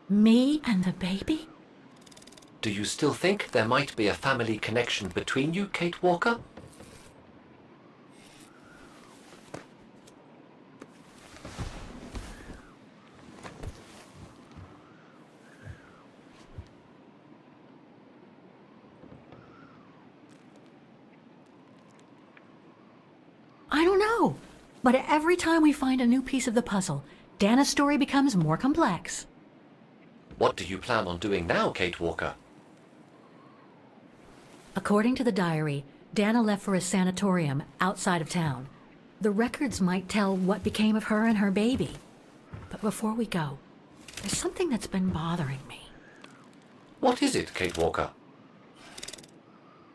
Me and the baby? Do you still think there might be a family connection between you, Kate Walker? I don't know. But every time we find a new piece of the puzzle, Dana's story becomes more complex. What do you plan on doing now, Kate Walker? According to the diary, Dana left for a sanatorium outside of town. The records might tell what became of her and her baby. But before we go, there's something that's been bothering me. What is it, Kate Walker?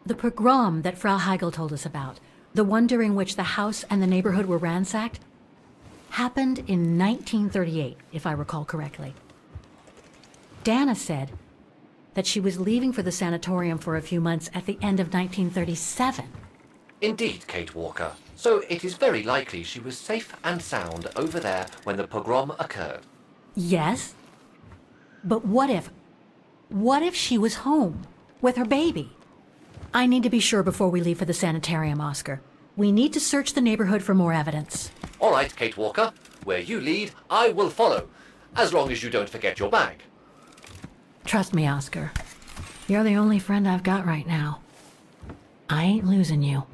The pogrom that Frau Heigl told us about, the one during which the house and the neighborhood were ransacked, happened in 1938, if I recall correctly. Dana said that she was leaving for the sanatorium for a few months at the end of 1937. Indeed, Kate Walker. So it is very likely she was safe and sound over there when the pogrom occurred. Yes. But what if she was home with her baby? I need to be sure before we leave for the sanitarium, Oscar. We need to search the neighborhood for more evidence. All right, Kate Walker. Where you lead, I will follow. As long as you don't forget your bag. Trust me, Oscar. You're the only friend I've got right now. I ain't losing you.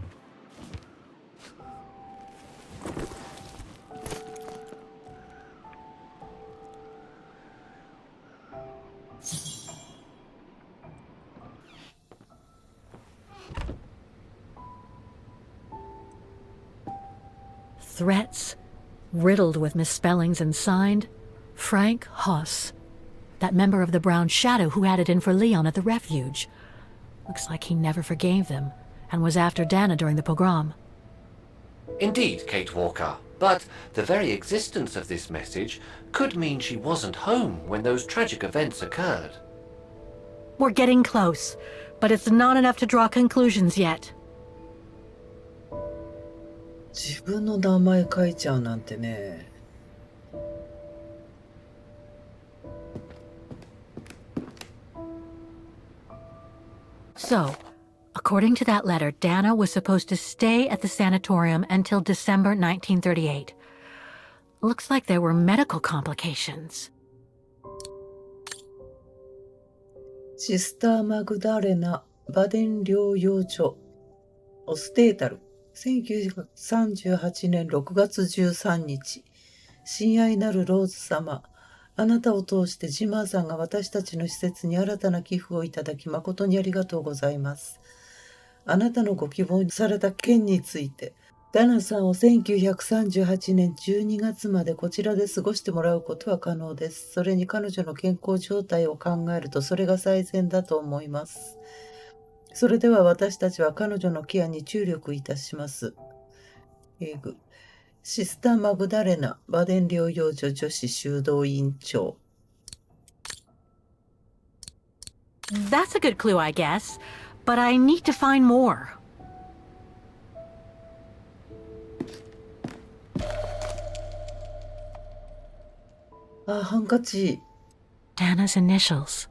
Threats, riddled with misspellings and signed, Frank Hoss, that member of the Brown Shadow who had it in for Leon at the refuge. Looks like he never forgave them and was after Dana during the pogrom. Indeed, Kate Walker. But the very existence of this message could mean she wasn't home when those tragic events occurred. We're getting close, but it's not enough to draw conclusions yet. 自分の名前書いちゃうなんてね。So, according to that letter, Dana was supposed to stay at the sanatorium until December 1938. Looks like there were medical complications. シスター・マグダレナ・バデン療養所オステータル1938年6月13日親愛なるローズ様、あなたを通してジマーさんが私たちの施設に新たな寄付をいただき誠にありがとうございます。あなたのご希望にされた件についてダナさんを1938年12月までこちらで過ごしてもらうことは可能です。それに彼女の健康状態を考えるとそれが最善だと思います。それでは私たちは彼女のケアに注力いたします。英語シスター・マグダレナ・バデン療養所女子修道院長。That's a good clue, I guess, but I need to find more. Ah, ハンカチ。Dana's initials.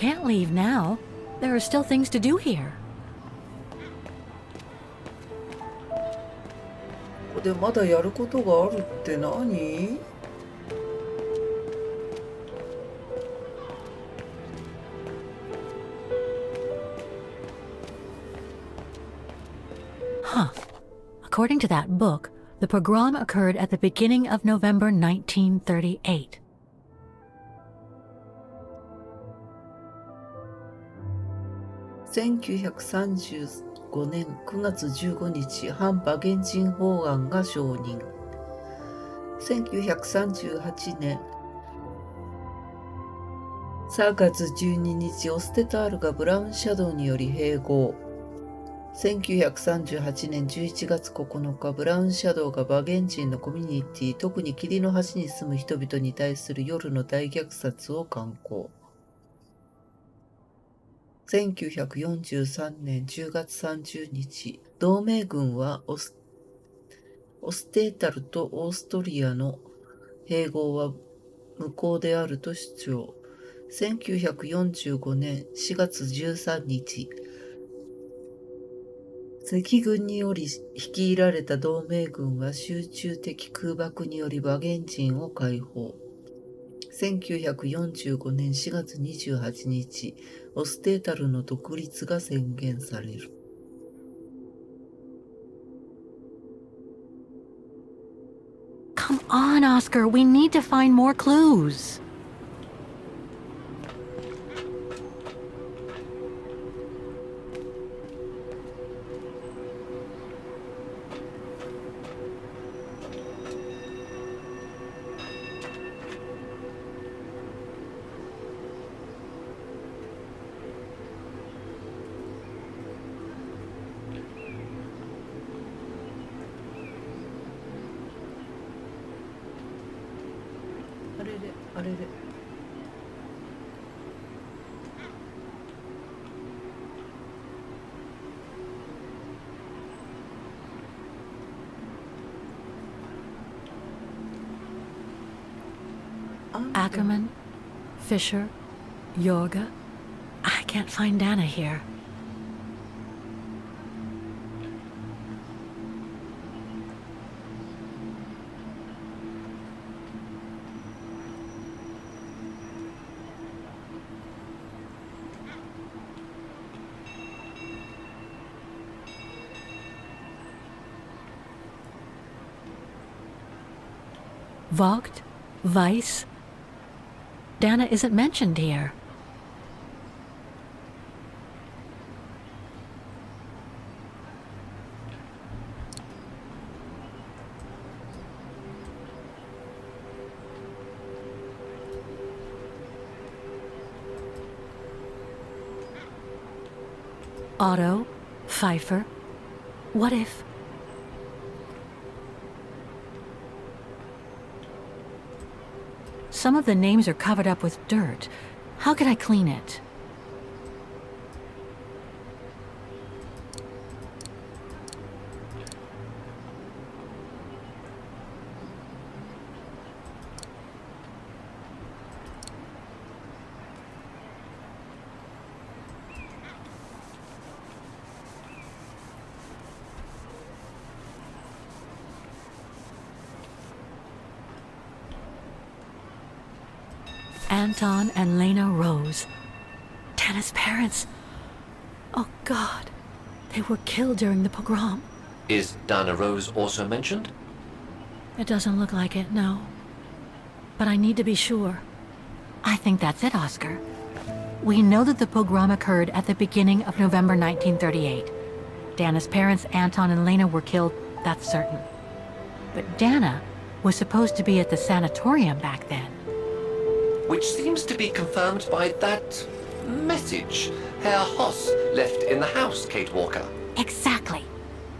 can't leave now. There are still things to do here. ここでまだやることがあるって何？ Huh. According to that book, the pogrom occurred at the beginning of November 1938. 1935年9月15日、反馬源人法案が承認。1938年3月12日、オステタールがブラウンシャドウにより併合。1938年11月9日、ブラウンシャドウが馬源人のコミュニティ、特に霧の橋に住む人々に対する夜の大虐殺を敢行。1943年10月30日、同盟軍はオステータルとオーストリアの併合は無効であると主張。1945年4月13日、赤軍により率いられた同盟軍は集中的空爆により馬源人を解放。1945年4月28日、オステータルの独立が宣言される。Come on, Oscar. We need to find more clues.あれれ。Ackerman, Fisher, Yorga. I can't find Dana here. Vogt, Weiss. Dana isn't mentioned here. Otto, Pfeiffer. What if... Some of the names are covered up with dirt. How could I clean it? Anton and Lena Rose. Dana's parents. Oh God, they were killed during the pogrom. Is Dana Rose also mentioned? It doesn't look like it, no. But I need to be sure. I think that's it, Oscar. We know that the pogrom occurred at the beginning of November 1938. Dana's parents, Anton and Lena, were killed, that's certain. But Dana was supposed to be at the sanatorium back then. Which seems to be confirmed by that message Herr Hoss left in the house, Kate Walker. Exactly.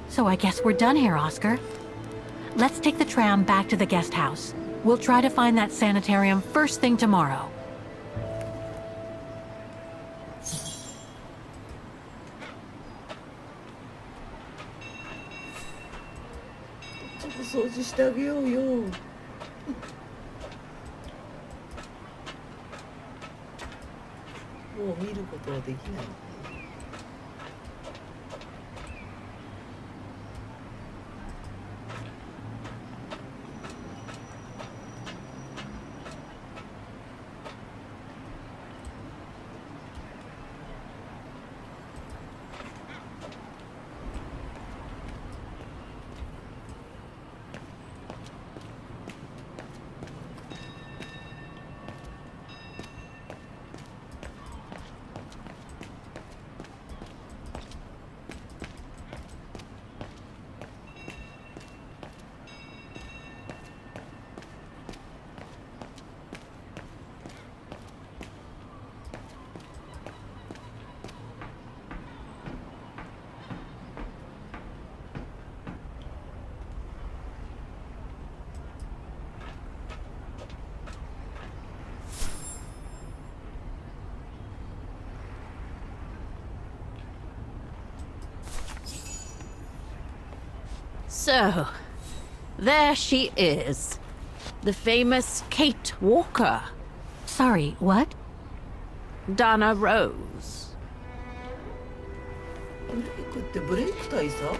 So I guess we're done here, Oscar. Let's take the tram back to the guest house. We'll try to find that sanitarium first thing tomorrow. ちょっと掃除してあげようよ。もを見ることはできない。So, there she is. The famous Kate Walker. Sorry, what? Dana Rose. ブレイクってブレイク大佐？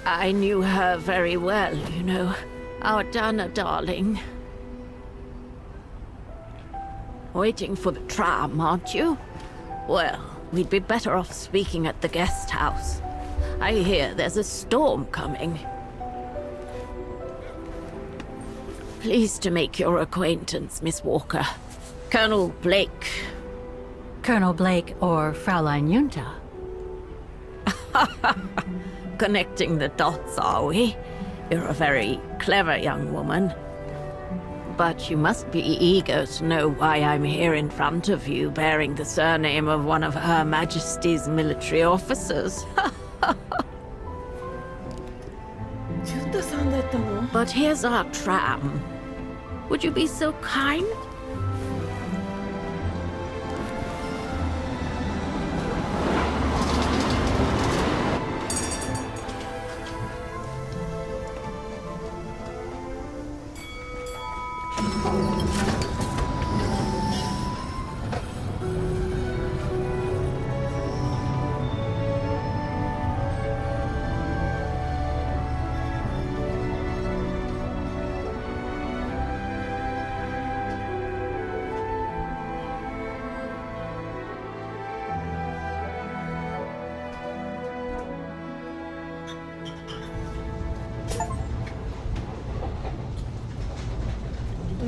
I knew her very well, you know. Our Dana darling. Waiting for the tram, aren't you? Well, we'd be better off speaking at the guest house. I hear there's a storm coming. Pleased to make your acquaintance, Miss Walker. Colonel Blake. Colonel Blake or Fraulein Junta? Connecting the dots, are we? You're a very clever young woman. But you must be eager to know why I'm here in front of you, bearing the surname of one of Her Majesty's military officers. ジュンタさんだったの？ But here's our tram. Would you be so kind?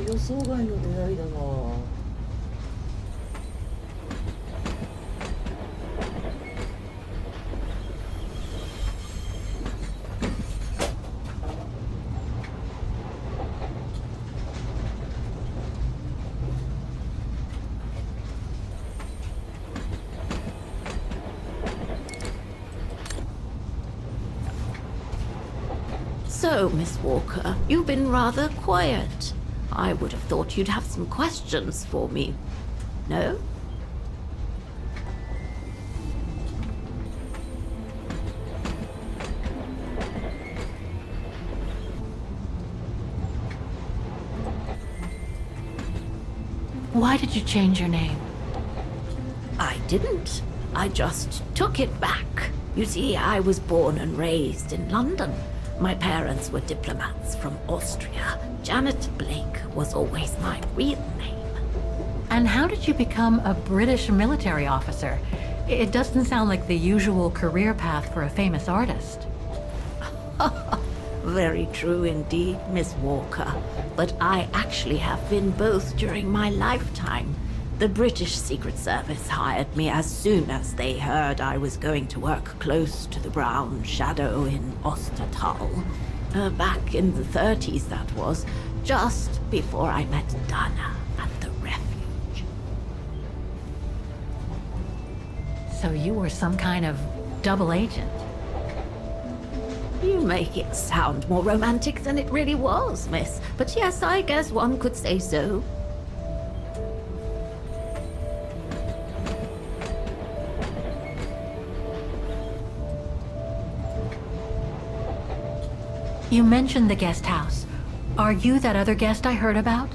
予想外の出会いだな。So, Miss Walker, you've been rather quiet. I would have thought you'd have some questions for me. No? Why did you change your name? I didn't. I just took it back. You see, I was born and raised in London. My parents were diplomats from Austria. Janet Blake was always my real name. And how did you become a British military officer? It doesn't sound like the usual career path for a famous artist. Very true indeed, Miss Walker. But I actually have been both during my lifetime. The British Secret Service hired me as soon as they heard I was going to work close to the Brown Shadow in Ostertal. Back in the 30s, that was, just before I met Dana at the refuge. So you were some kind of double agent. You make it sound more romantic than it really was, miss. But yes, I guess one could say so. You mentioned the guest house. Are you that other guest I heard about?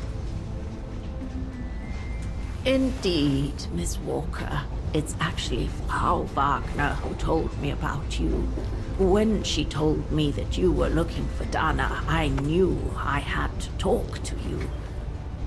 Indeed, Miss Walker. It's actually Frau Wagner who told me about you. When she told me that you were looking for Dana, I knew I had to talk to you.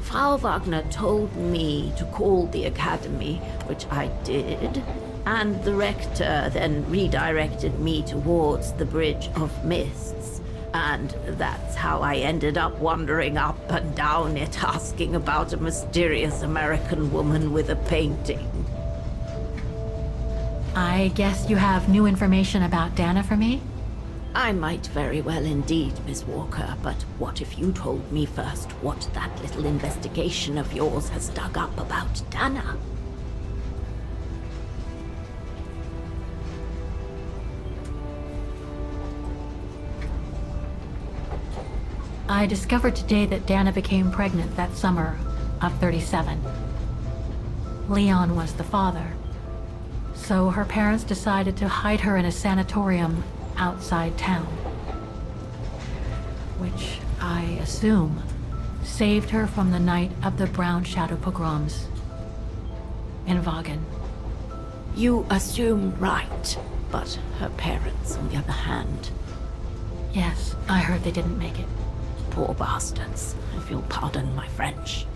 Frau Wagner told me to call the academy, which I did, and the rector then redirected me towards the Bridge of Mists. And that's how I ended up wandering up and down it, asking about a mysterious American woman with a painting. I guess you have new information about Dana for me? I might very well indeed, Miss Walker, but what if you told me first what that little investigation of yours has dug up about Dana? I discovered today that Dana became pregnant that summer of 37. Leon was the father. So her parents decided to hide her in a sanatorium outside town. Which, I assume, saved her from the night of the Brown Shadow pogroms in Wagen. You assume right, but her parents, on the other hand, Yes, I heard they didn't make it. poor bastards, if you'll pardon my French.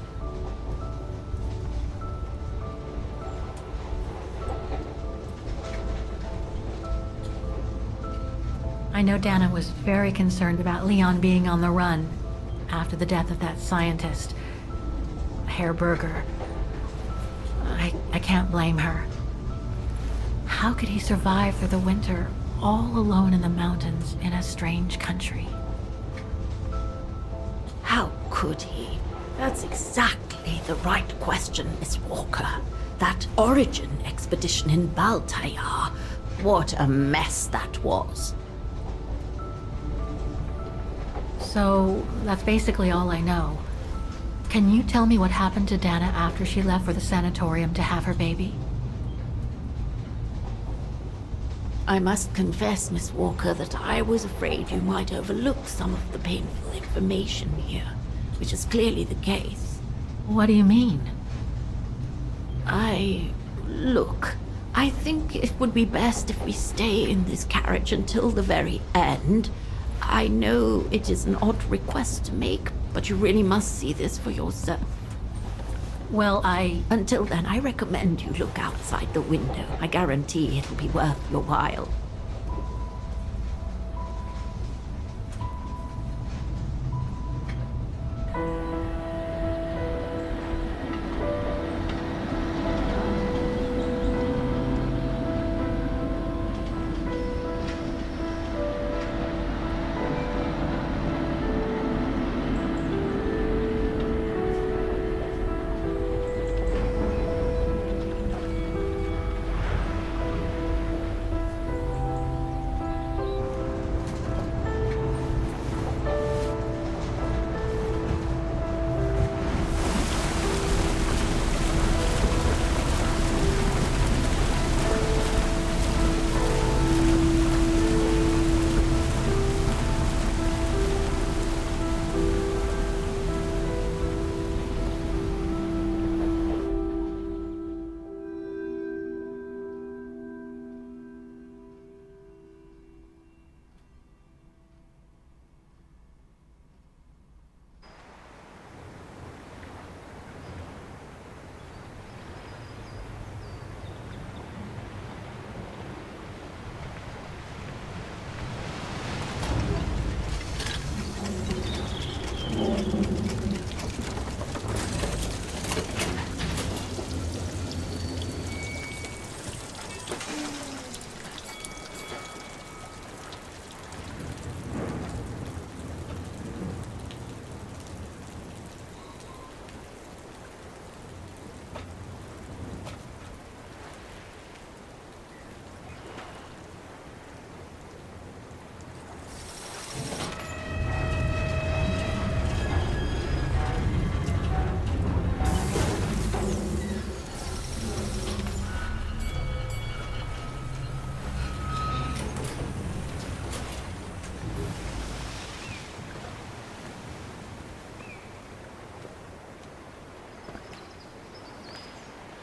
I know Dana was very concerned about Leon being on the run after the death of that scientist, Herr Berger. I can't blame her. How could he survive through the winter, all alone in the mountains in a strange country? How could he? That's exactly the right question, Miss Walker. That origin expedition in Baltayar, what a mess that was. So, that's basically all I know. Can you tell me what happened to Dana after she left for the sanatorium to have her baby? I must confess, Miss Walker, that I was afraid you might overlook some of the painful information here, which is clearly the case. What do you mean? Look, I think it would be best if we stay in this carriage until the very end. I know it is an odd request to make, but you really must see this for yourself. Well, Until then, I recommend you look outside the window. I guarantee it'll be worth your while.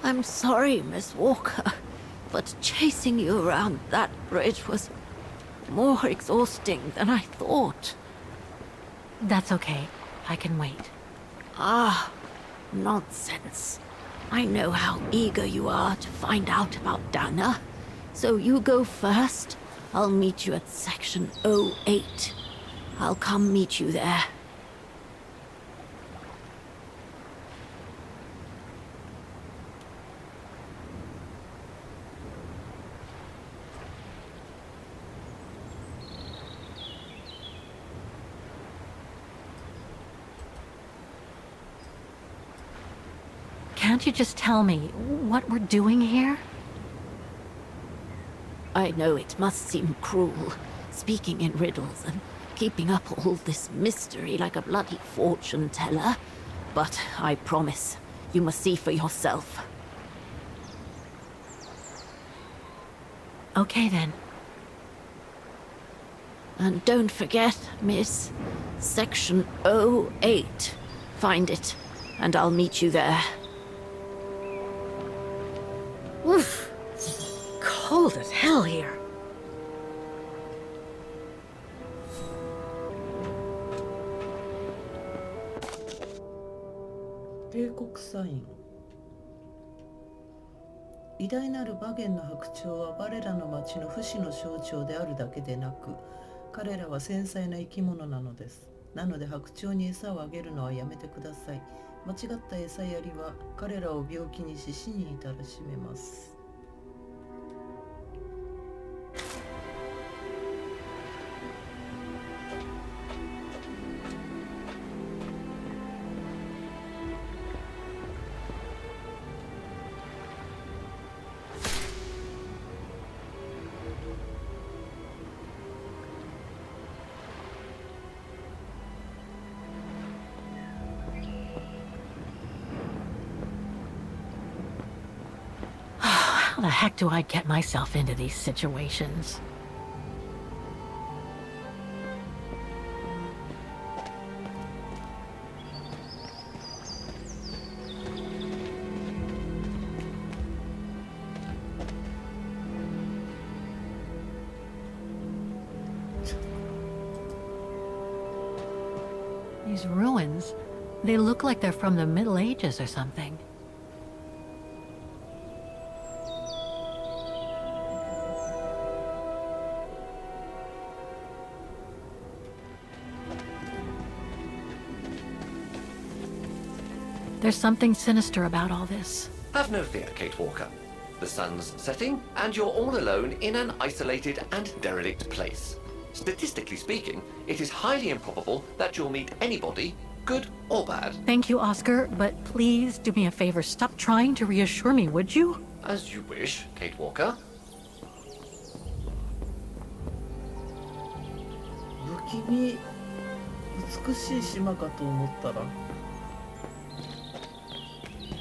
I'm sorry, Miss Walker, but chasing you around that bridge was more exhausting than I thought. That's okay. I can wait. Ah, nonsense. I know how eager you are to find out about Dana. So you go first. I'll meet you at section 08. I'll come meet you there. Can't you just tell me what we're doing here? I know it must seem cruel, speaking in riddles and keeping up all this mystery like a bloody fortune teller. But I promise, you must see for yourself. Okay then. And don't forget, miss, section 08. Find it, and I'll meet you there. Oof. Cold as hell here. Sign. 偉大なる馬謈の白鳥は我らの町の不死の象徴であるだけでなく、彼らは繊細な生き物なのです。なので白鳥に餌をあげるのはやめてください。間違った餌やりは彼らを病気にし死に至らしめます。How the heck do I get myself into these situations? These ruins, they look like they're from the Middle Ages or something. There's something sinister about all this. Have no fear, Kate Walker. The sun's setting, and you're all alone in an isolated and derelict place. Statistically speaking, it is highly improbable that you'll meet anybody, good or bad. Thank you, Oscar, but please do me a favor. Stop trying to reassure me, would you? As you wish, Kate Walker. 不気味、美しい島かと思ったら。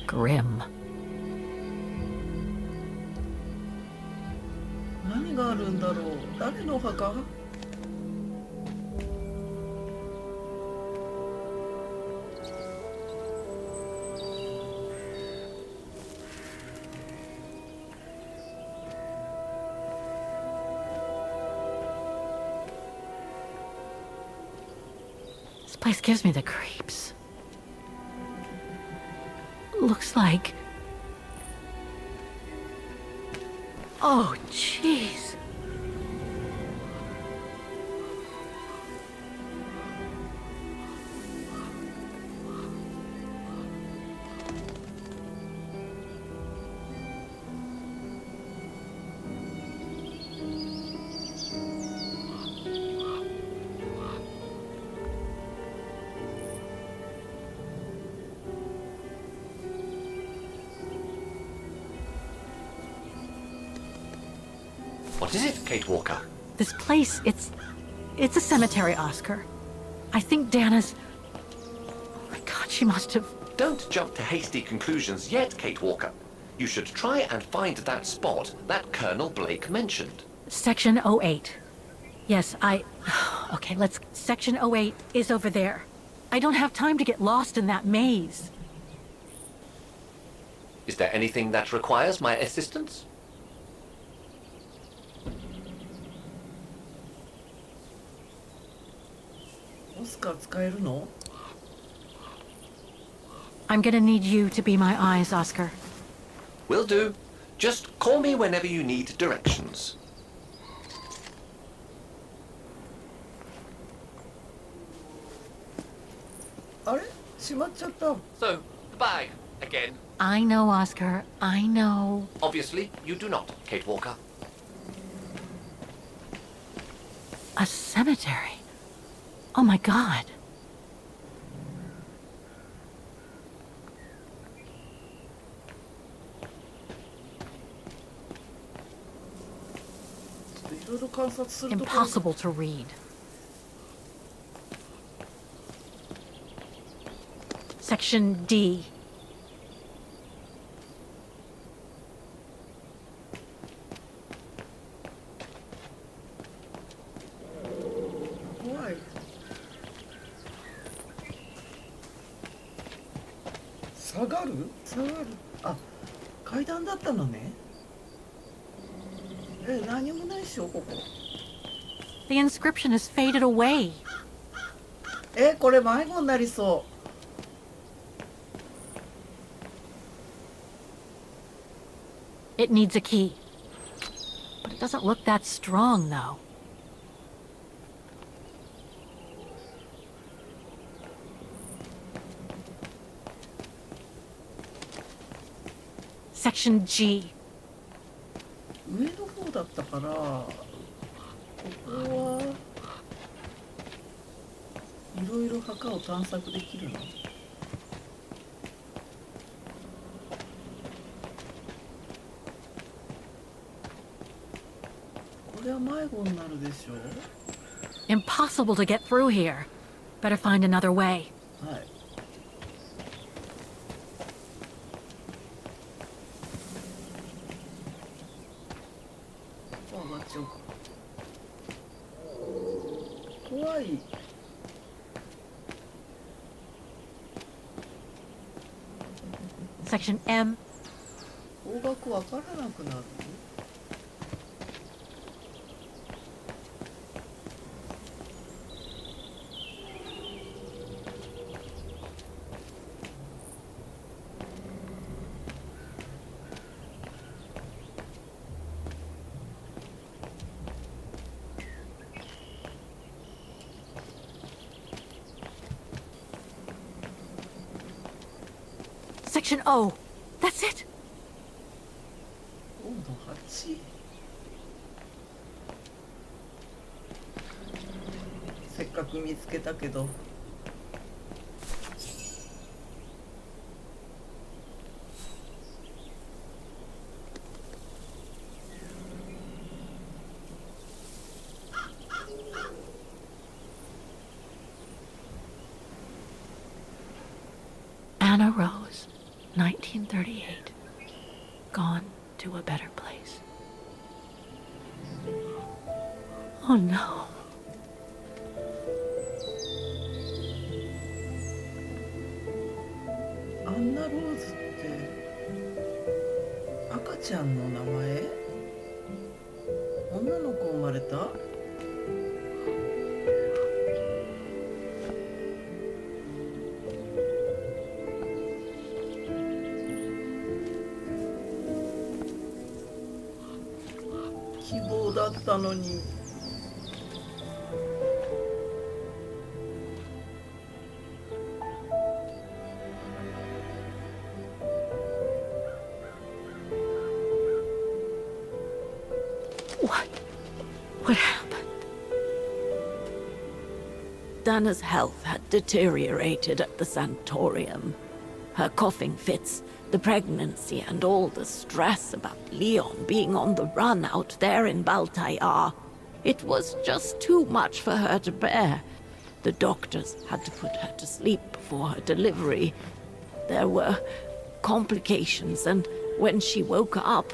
Grim. 何があるんだろう。誰の墓This place gives me the creeps. Looks like... Oh, jeez. What is it, Kate Walker? This place, it's a cemetery, Oscar. I think Dana's... Oh my God, she must have... Don't jump to hasty conclusions yet, Kate Walker. You should try and find that spot that Colonel Blake mentioned. Section 08. Yes, Okay, Section 08 is over there. I don't have time to get lost in that maze. Is there anything that requires my assistance? オスカー使えるの？ I'm gonna need you to be my eyes, Oscar. Will do. Just call me whenever you need directions. あれ？しまっちゃった。 So, the bag, again. I know, Oscar. I know. Obviously, you do not, Kate Walker. A cemetery. Oh my god. いろいろ観察するところ。 Impossible to read. Section D. 怖い。下がる？下がる。あ、階段だったのね。何もないでしょここ。 The inscription has faded away. これ迷子になりそう。 It needs a key. But it doesn't look that strong, though. Section G. 上の方だったから、ここはいろいろ墓を探索できるの？これは迷子になるでしょう。 Impossible to get through here. Better find another way. はい。上がっちゃうか。怖い。 Section M. 方角わからなくなる。 Section O. That's it. 温度8。せっかく見つけたけど。 Anna Rose, 1938. Gone to a better place. Oh no. アンナ・ローズって赤ちゃんの名前？女の子生まれた？希望だったのに。 What happened? Dana's health had deteriorated at the sanatorium. Her coughing fits, the pregnancy, and all the stress about Leon being on the run out there in Baltayar. It was just too much for her to bear. The doctors had to put her to sleep before her delivery. There were complications, and when she woke up,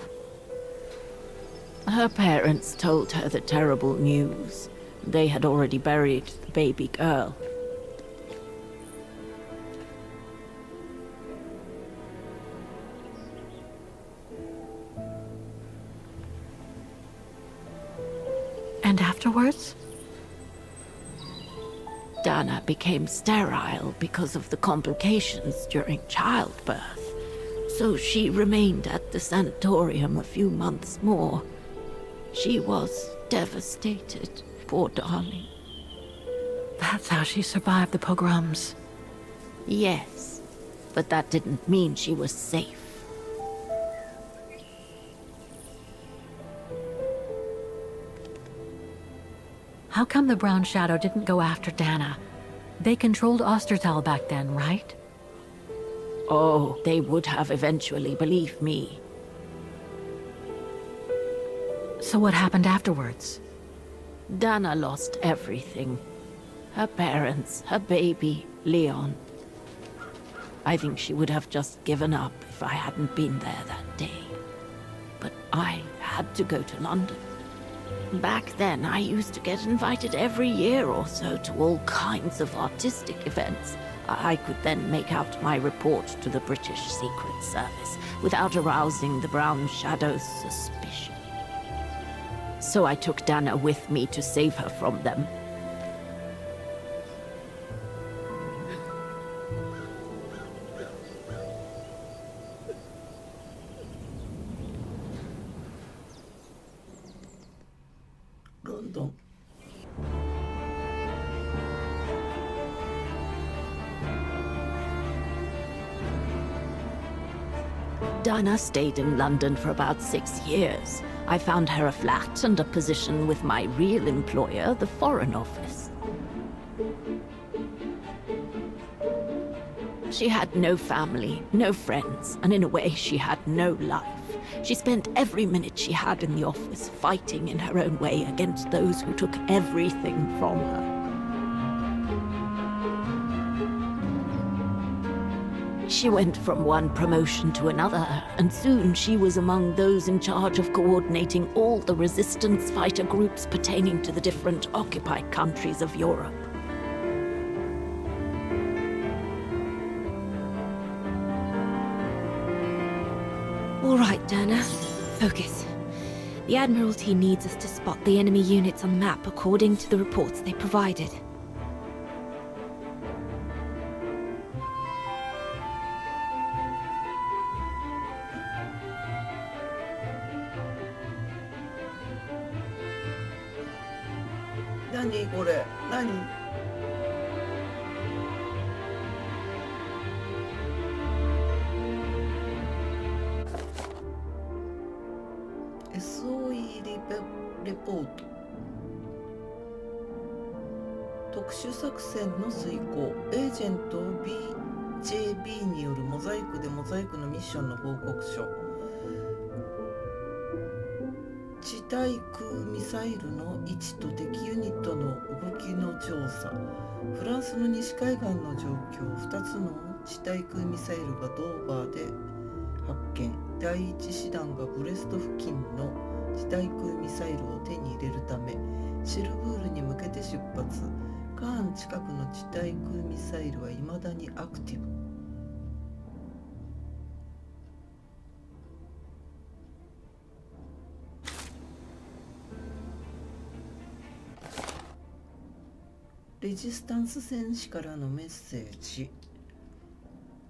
her parents told her the terrible news. They had already buried the baby girl. afterwards? Dana became sterile because of the complications during childbirth, so she remained at the sanatorium a few months more. She was devastated, poor darling. That's how she survived the pogroms. Yes, but that didn't mean she was safe. How come the Brown Shadow didn't go after Dana? They controlled Ostertal back then, right? Oh, they would have eventually, believe me. So what happened afterwards? Dana lost everything. Her parents, her baby, Leon. I think she would have just given up if I hadn't been there that day. But I had to go to London. Back then, I used to get invited every year or so to all kinds of artistic events. I could then make out my report to the British Secret Service without arousing the Brown Shadow's suspicion. So I took Dana with me to save her from them. London. Dana stayed in London for about 6 years. I found her a flat and a position with my real employer, the Foreign Office. She had no family, no friends, and in a way she had no life. She spent every minute she had in the office fighting in her own way against those who took everything from her. She went from one promotion to another, and soon she was among those in charge of coordinating all the resistance fighter groups pertaining to the different occupied countries of Europe. All right, Dana. Focus. The Admiralty needs us to spot the enemy units on the map according to the reports they provided. Naniこれ? Nani? SOE レポート。特殊作戦の遂行。エージェント BJB によるモザイクでモザイクのミッションの報告書。地対空ミサイルの位置と敵ユニットの動きの調査。フランスの西海岸の状況。2つの地対空ミサイルがドーバーで発見。第一師団がブレスト付近の地対空ミサイルを手に入れるためシルブールに向けて出発。カーン近くの地対空ミサイルは未だにアクティブ。レジスタンス戦士からのメッセージ。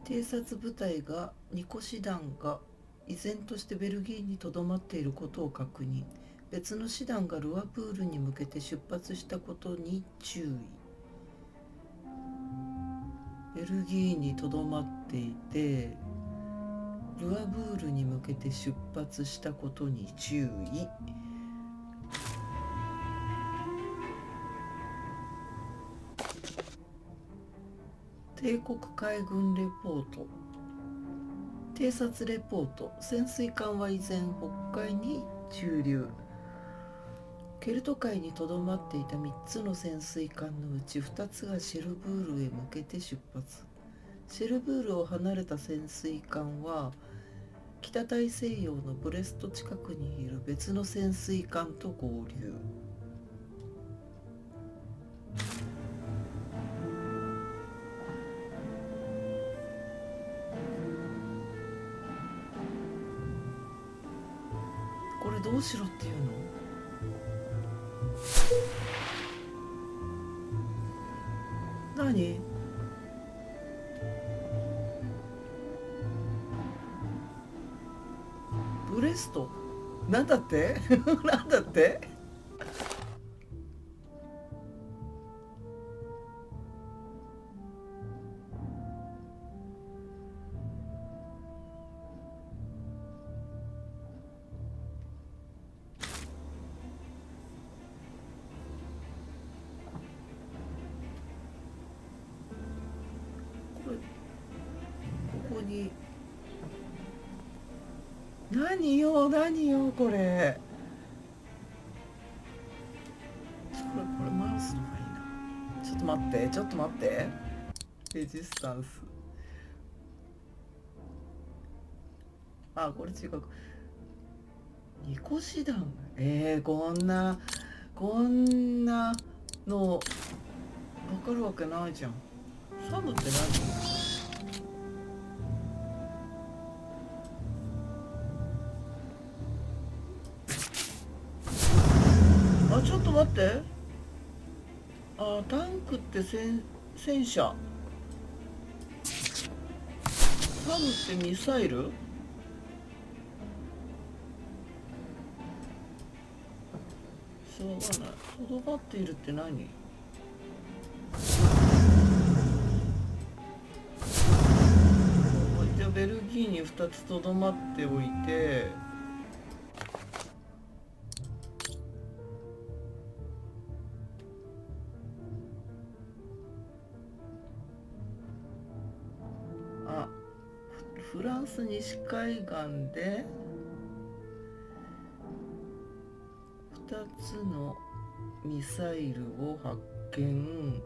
偵察部隊が2個師団が依然としてベルギーにとどまっていることを確認。別の師団がルアプールに向けて出発したことに注意。ベルギーにとどまっていてルアブールに向けて出発したことに注意。帝国海軍レポート。偵察レポート。潜水艦は依然北海に駐留。ケルト海にとどまっていた3つの潜水艦のうち2つがシェルブールへ向けて出発。シェルブールを離れた潜水艦は北大西洋のブレスト近くにいる別の潜水艦と合流。これどうしろっていうの？何？ブレスト？なんだって？なんだって？ここに何よこれ。これマウスの方がいいな。ちょっと待ってレジスタンス。あ、これ違う。ニコシダン。こんなのわかるわけないじゃん。サムって何？あ、ちょっと待って。あ、タンクって戦車。サムってミサイル？しょうがない。とどまっているって何？じゃあベルギーに2つとどまっておいて、あ、フランス西海岸で2つのミサイルを発見。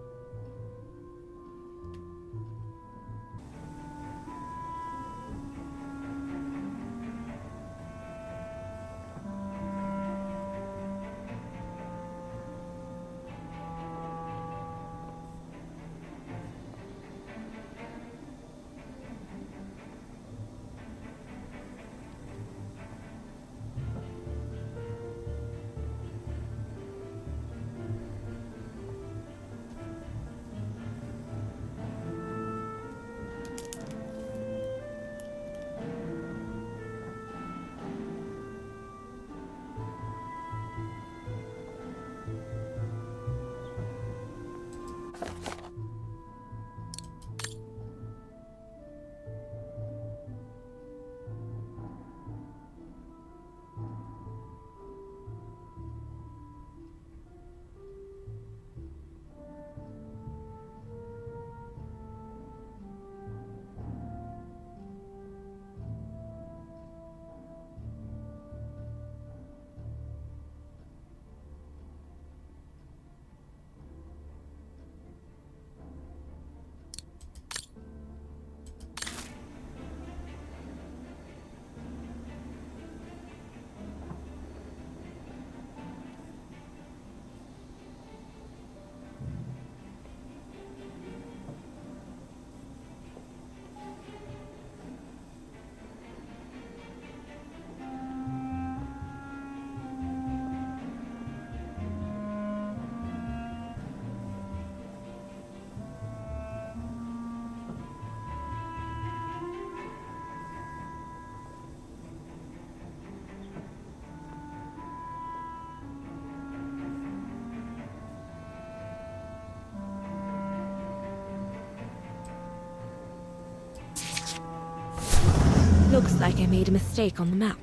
Looks like I made a mistake on the map.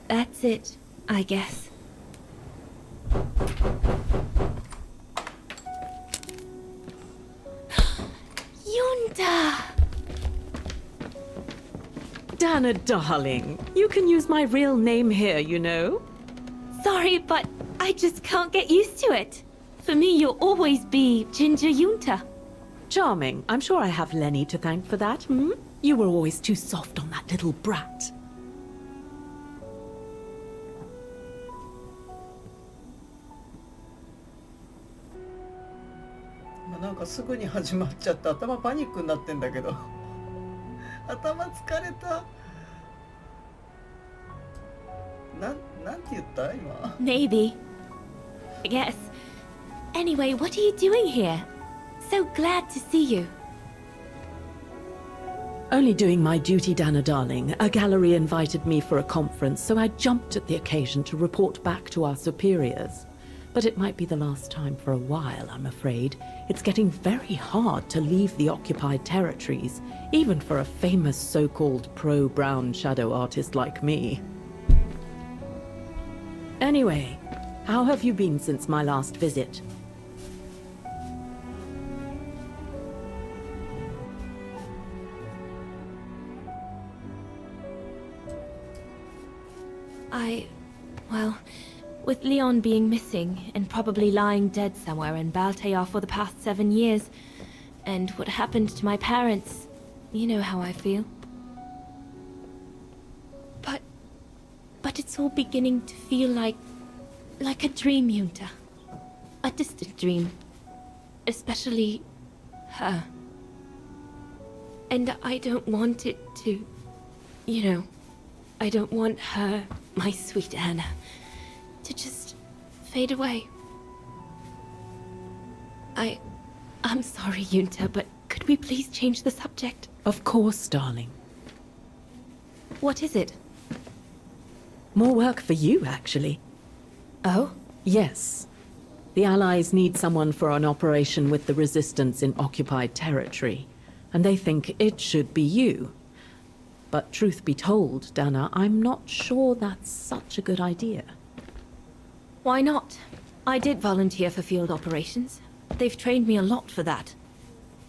That's it, I guess. Yunta! Dana, darling, you can use my real name here, you know. Sorry, but I just can't get used to it. For me, you'll always be Ginger Yunta. Charming. I'm sure I have Lenny to thank for that, hmm? You were always too soft on that little brat. なんかすぐに始まっちゃって頭パニックになってんだけど頭疲れた。なんて言った今？ Maybe. I guess Anyway, what are you doing here? So glad to see you. Only doing my duty, Dana darling. A gallery invited me for a conference, so I jumped at the occasion to report back to our superiors. But it might be the last time for a while, I'm afraid. It's getting very hard to leave the occupied territories, even for a famous so-called pro-brown shadow artist like me. Anyway, how have you been since my last visit? Well, with Leon being missing and probably lying dead somewhere in Baltayar for the past 7 years, and what happened to my parents, you know how I feel. But it's all beginning to feel like a dream, Yunta. A distant dream. Especially her. And I don't want it to, I don't want her, my sweet Anna, to just fade away. I'm sorry, Yunta, but could we please change the subject? Of course, darling. What is it? More work for you, actually. Oh? Yes. The Allies need someone for an operation with the Resistance in occupied territory, and they think it should be you. But truth be told, Dana, I'm not sure that's such a good idea. Why not? I did volunteer for field operations. They've trained me a lot for that.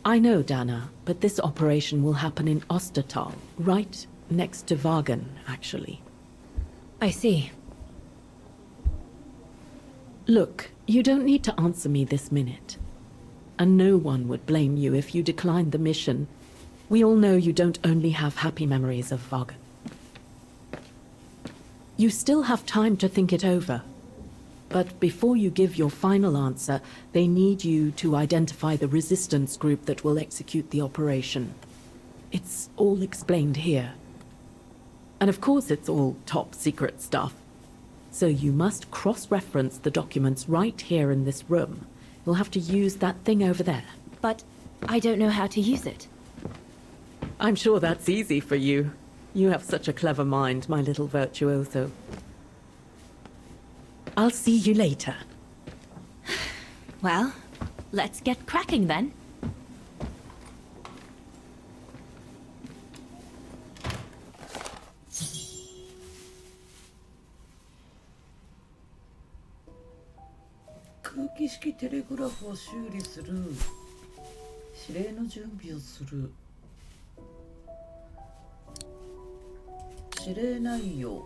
I know, Dana, but this operation will happen in Ostertal, right next to Wagen, actually. I see. Look, you don't need to answer me this minute. And no one would blame you if you declined the mission. We all know you don't only have happy memories of Wagen. You still have time to think it over. But before you give your final answer, they need you to identify the resistance group that will execute the operation. It's all explained here. And of course it's all top secret stuff. So you must cross-reference the documents right here in this room. You'll have to use that thing over there. But I don't know how to use it. I'm sure that's easy for you. You have such a clever mind, my little virtuoso. I'll see you later. Well, let's get cracking then.空気式テレグラフを修理する。指令の準備をする。指令内容。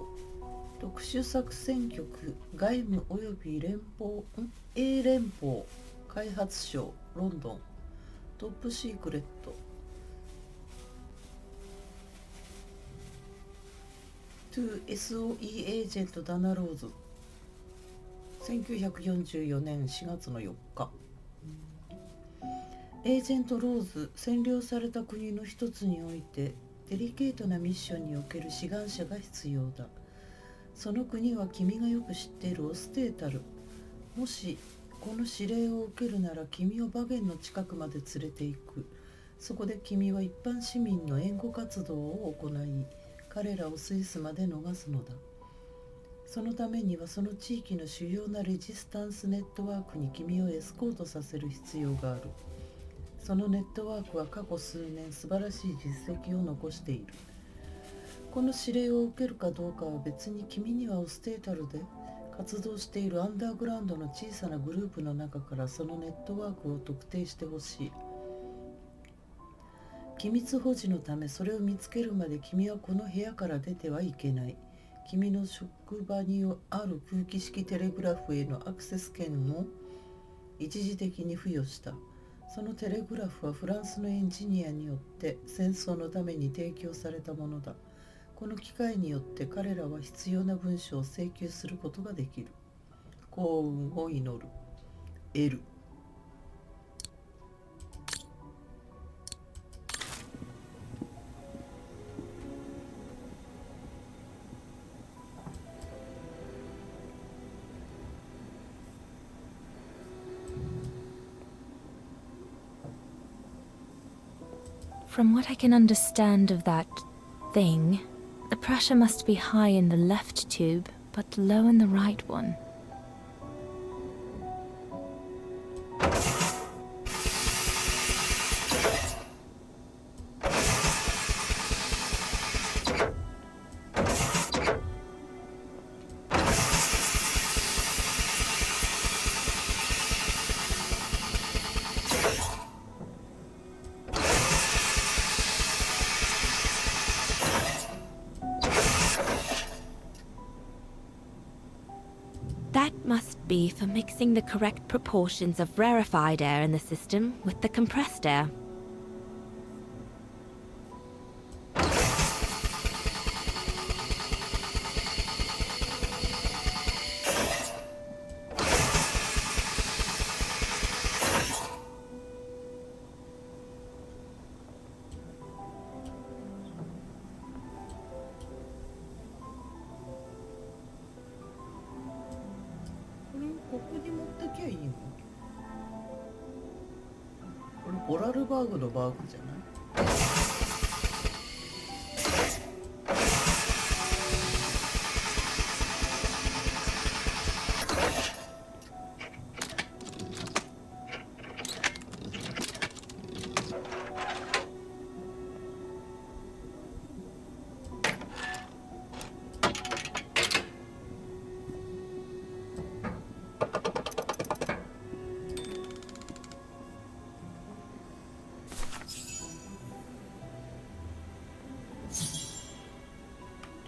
特殊作戦局外務及び連邦英連邦開発省ロンドントップシークレット To SOE エージェントダナ・ローズ1944年4月の4日エージェントローズ占領された国の一つにおいてデリケートなミッションにおける志願者が必要だ。その国は君がよく知っているオステータル。もしこの指令を受けるなら君をバゲンの近くまで連れて行く。そこで君は一般市民の援護活動を行い、彼らをスイスまで逃すのだ。そのためにはその地域の主要なレジスタンスネットワークに君をエスコートさせる必要がある。そのネットワークは過去数年素晴らしい実績を残している。この指令を受けるかどうかは別に君にはオステータルで活動しているアンダーグラウンドの小さなグループの中からそのネットワークを特定してほしい。機密保持のためそれを見つけるまで君はこの部屋から出てはいけない。君の職場にある空気式テレグラフへのアクセス権を一時的に付与した。そのテレグラフはフランスのエンジニアによって戦争のために提供されたものだ。この機会によって彼らは必要な文書を請求することができる。幸運を祈る。L。From what I can understand of that thing, the pressure must be high in the left tube, but low in the right one. That must be for mixing the correct proportions of rarefied air in the system with the compressed air. Vorarlberg のバーグじゃない？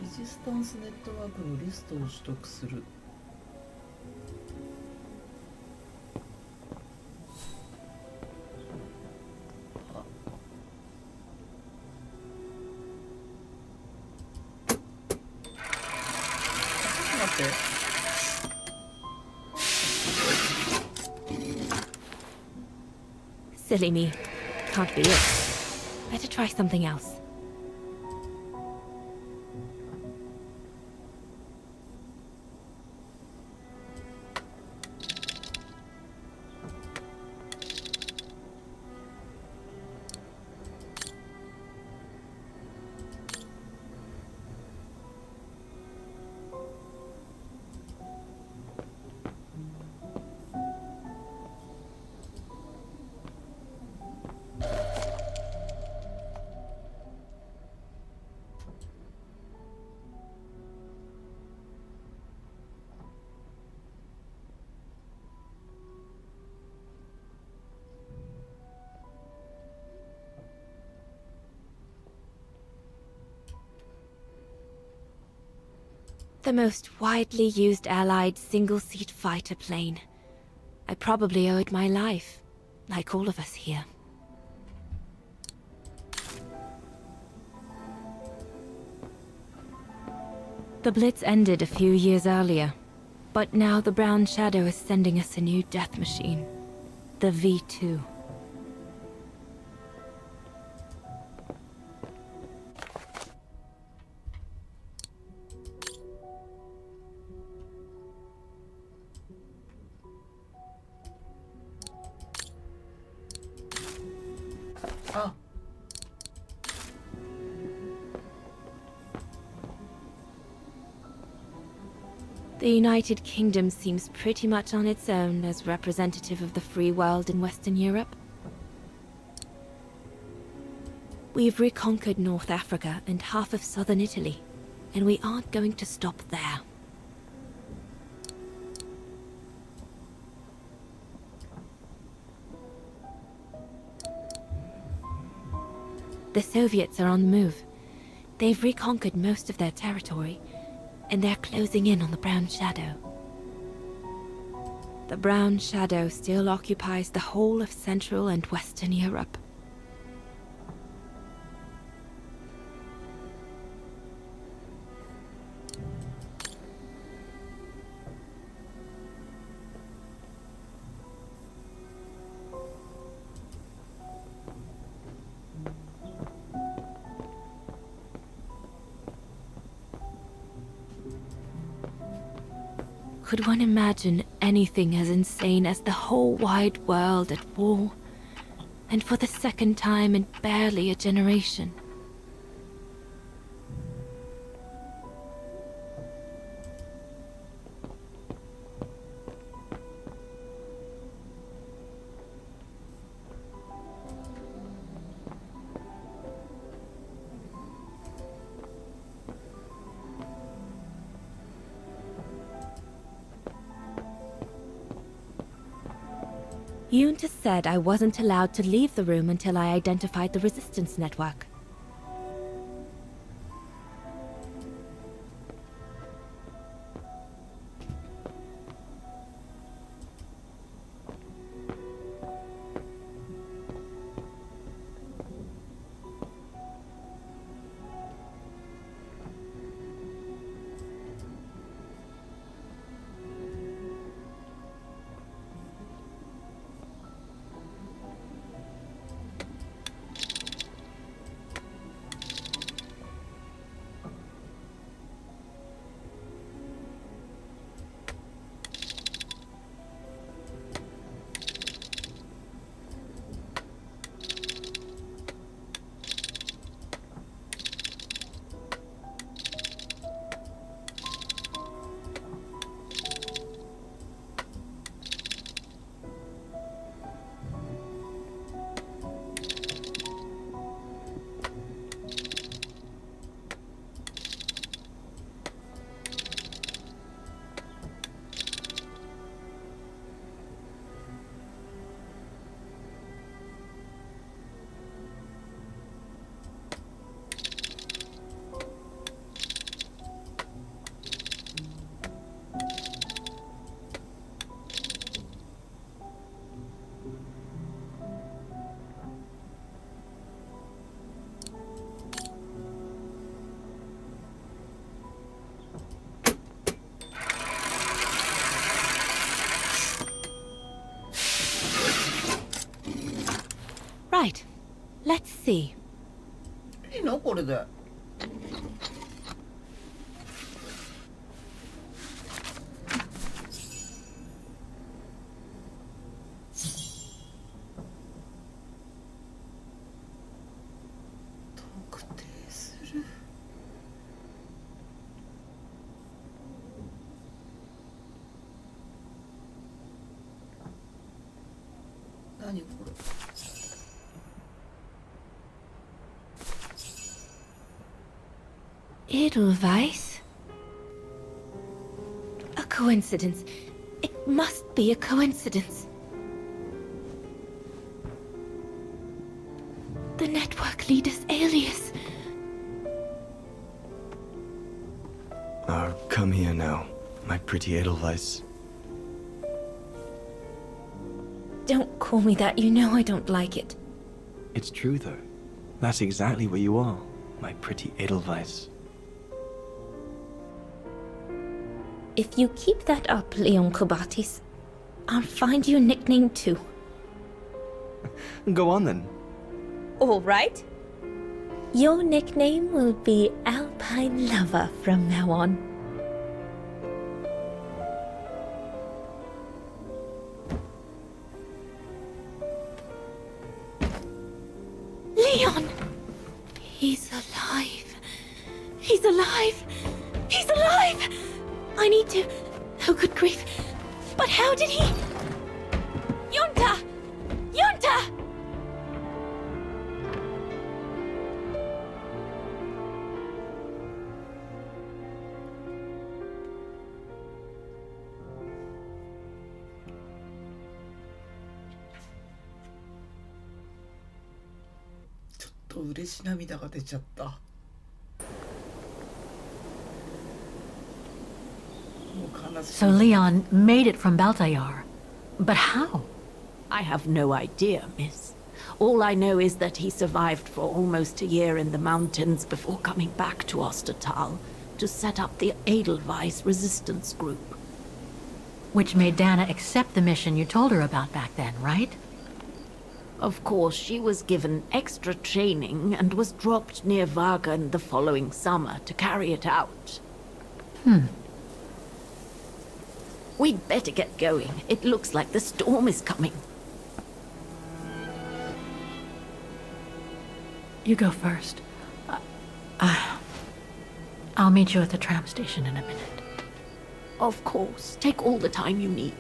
レジスタンスネットワークのリストを取得する。Silly me. Can't be it. Better try something else. The most widely used Allied single-seat fighter plane. I probably owe it my life, like all of us here. The Blitz ended a few years earlier, but now the Brown Shadow is sending us a new death machine, the V2. The United Kingdom seems pretty much on its own as representative of the free world in Western Europe. We've reconquered North Africa and half of southern Italy, and we aren't going to stop there. The Soviets are on the move. They've reconquered most of their territory, and they're closing in on the Brown Shadow. The Brown Shadow still occupies the whole of Central and Western Europe. Could one imagine anything as insane as the whole wide world at war? And for the second time in barely a generation. Yunta said I wasn't allowed to leave the room until I identified the resistance network. Right. Let's see. いいのこれで。特定する。何これ。Edelweiss? A coincidence. It must be a coincidence. The network leader's alias. Come here now, my pretty Edelweiss. Don't call me that, you know I don't like it. It's true though. That's exactly what you are, my pretty Edelweiss. If you keep that up, Leon Kobatis, I'll find you a nickname too. Go on then. All right. Your nickname will be Alpine Lover from now on. Leon! He's alive. He's alive. He's alive! I need to... Oh, good grief. But how did he... Yunta! Yunta!ちょっと嬉し涙が出ちゃった。So Leon made it from Baltayar. But how? I have no idea, miss. All I know is that he survived for almost a year in the mountains before coming back to Ostertal to set up the Edelweiss resistance group. Which made Dana accept the mission you told her about back then, right? Of course, she was given extra training and was dropped near Vagan the following summer to carry it out. We'd better get going. It looks like the storm is coming. You go first. I'll meet you at the tram station in a minute. Of course. Take all the time you need.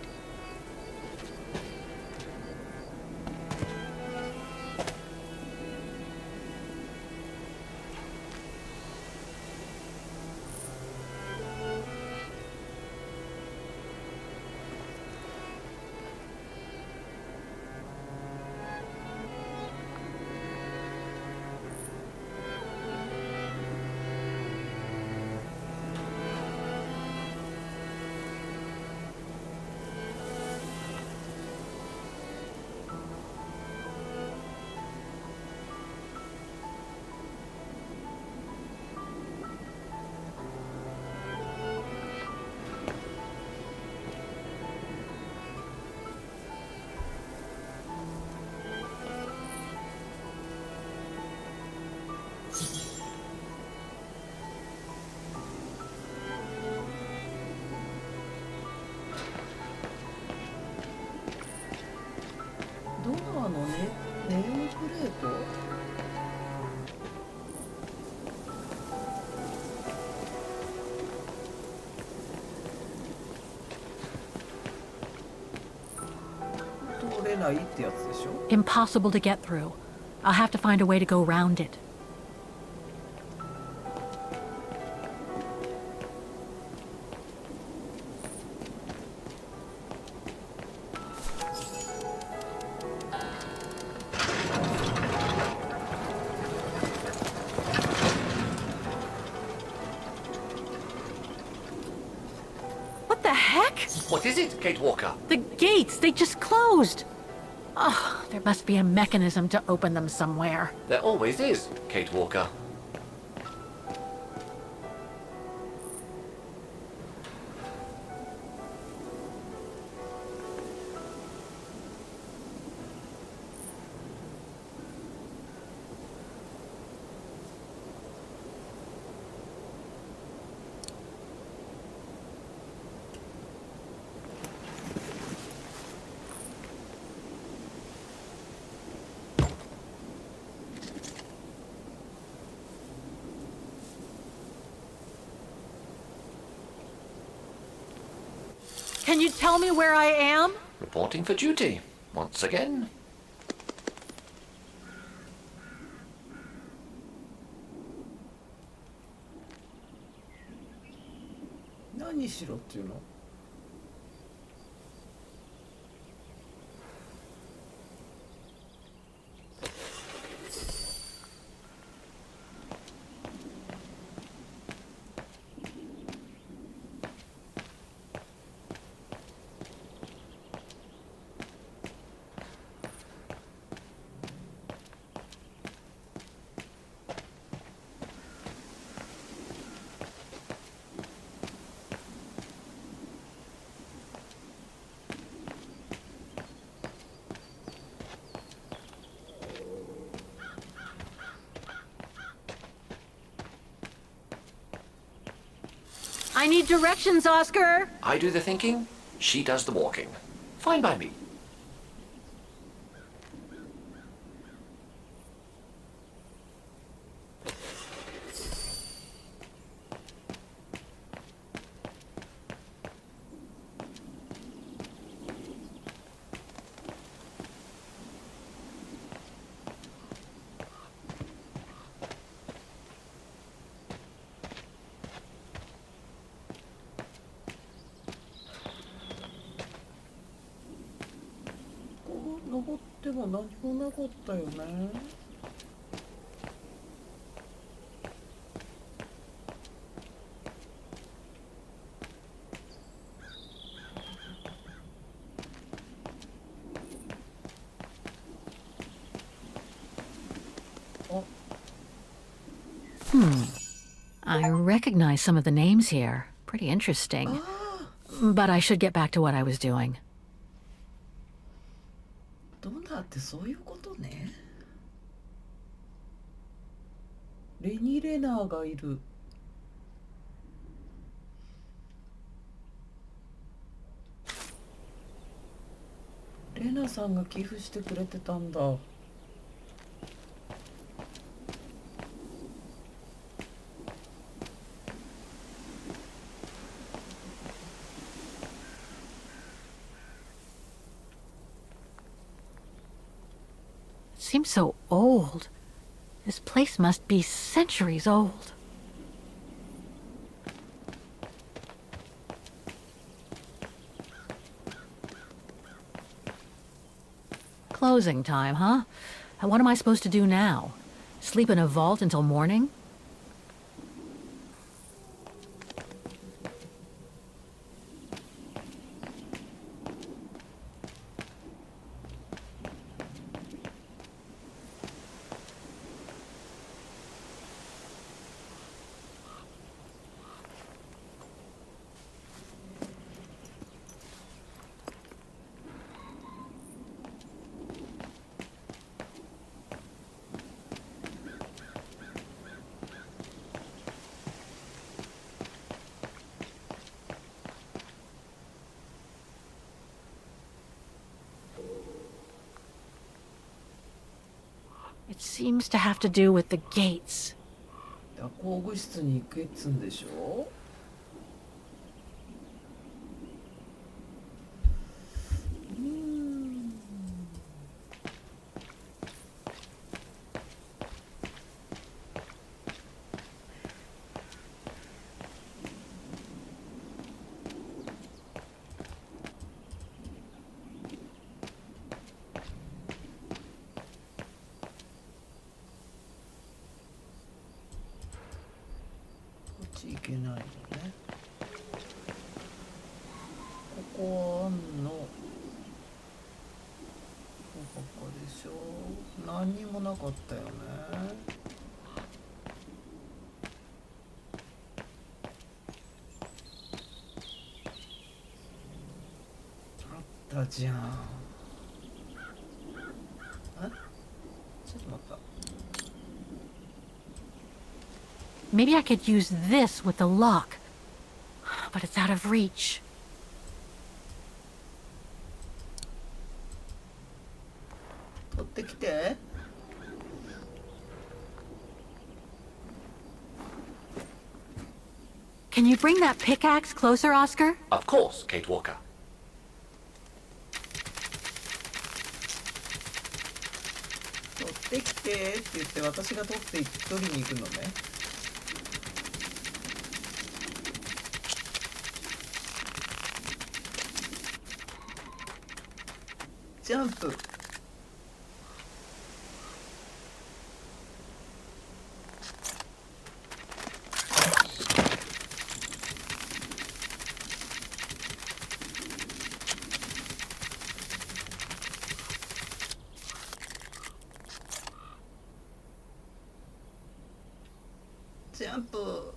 Impossible to get through. I'll have to find a way to go around it. What the heck? What is it, Kate Walker? The gates, they just closed. Oh, there must be a mechanism to open them somewhere. There always is, Kate Walker. Can you tell me where I am? Reporting for duty, once again. I need directions, Oscar. I do the thinking, she does the walking. Fine by me. I recognize some of the names here. Pretty interesting. But I should get back to what I was doing. どんだってそういうことね。レニー・レナーがいる。レナさんが寄付してくれてたんだ。seems so old. This place must be centuries old. Closing time, huh? What am I supposed to do now? Sleep in a vault until morning? It seems to have to do with the gates. 工具室に行くっつんでしょ。いけないのね。ここあんの。ここでしょ。何にもなかったよね。あったじゃん。え？ちょっと待った。Maybe I could use this with the lock, but it's out of reach. Can you bring that pickaxe closer, Oscar? Of course, Kate Walker. 取ってきてって言って私が取りに行くのね。ジャンプ。ジャンプ。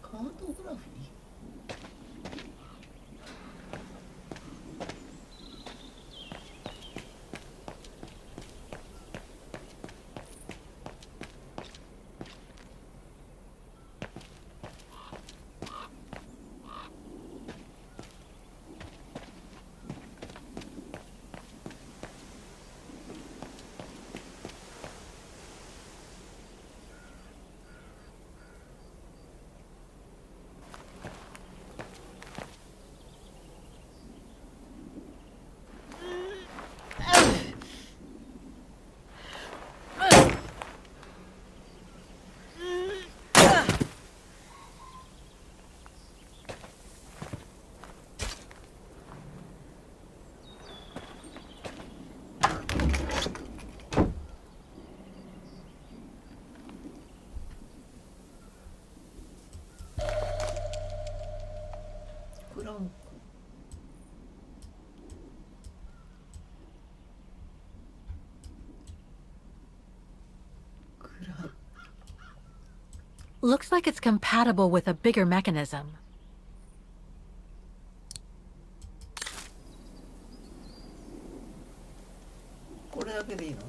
カートグラフィー。クランク。クラン。Looks like it's compatible with a bigger mechanism. これだけでいいの？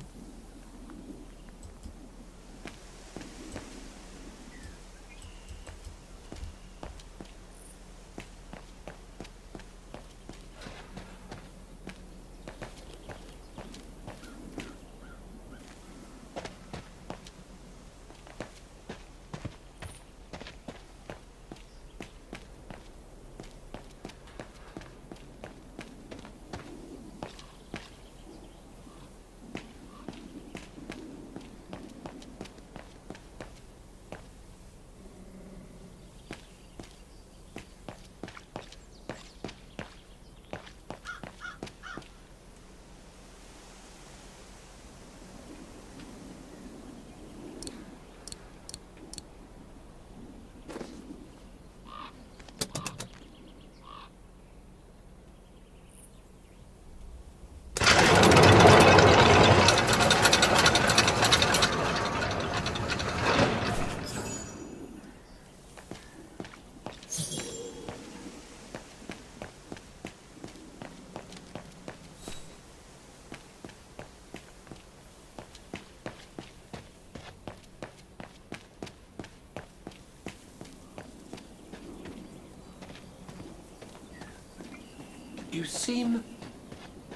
You seem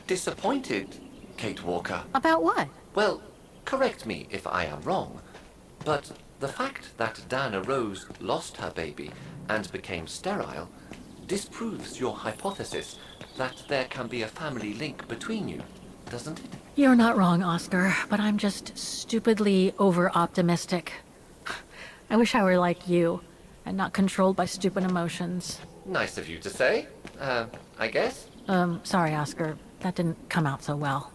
disappointed, Kate Walker. About what? Well, correct me if I am wrong, but the fact that Diana Rose lost her baby and became sterile disproves your hypothesis that there can be a family link between you, doesn't it? You're not wrong, Oscar, but I'm just stupidly over-optimistic. I wish I were like you, and not controlled by stupid emotions. Nice of you to say, I guess. Sorry, Oscar. That didn't come out so well.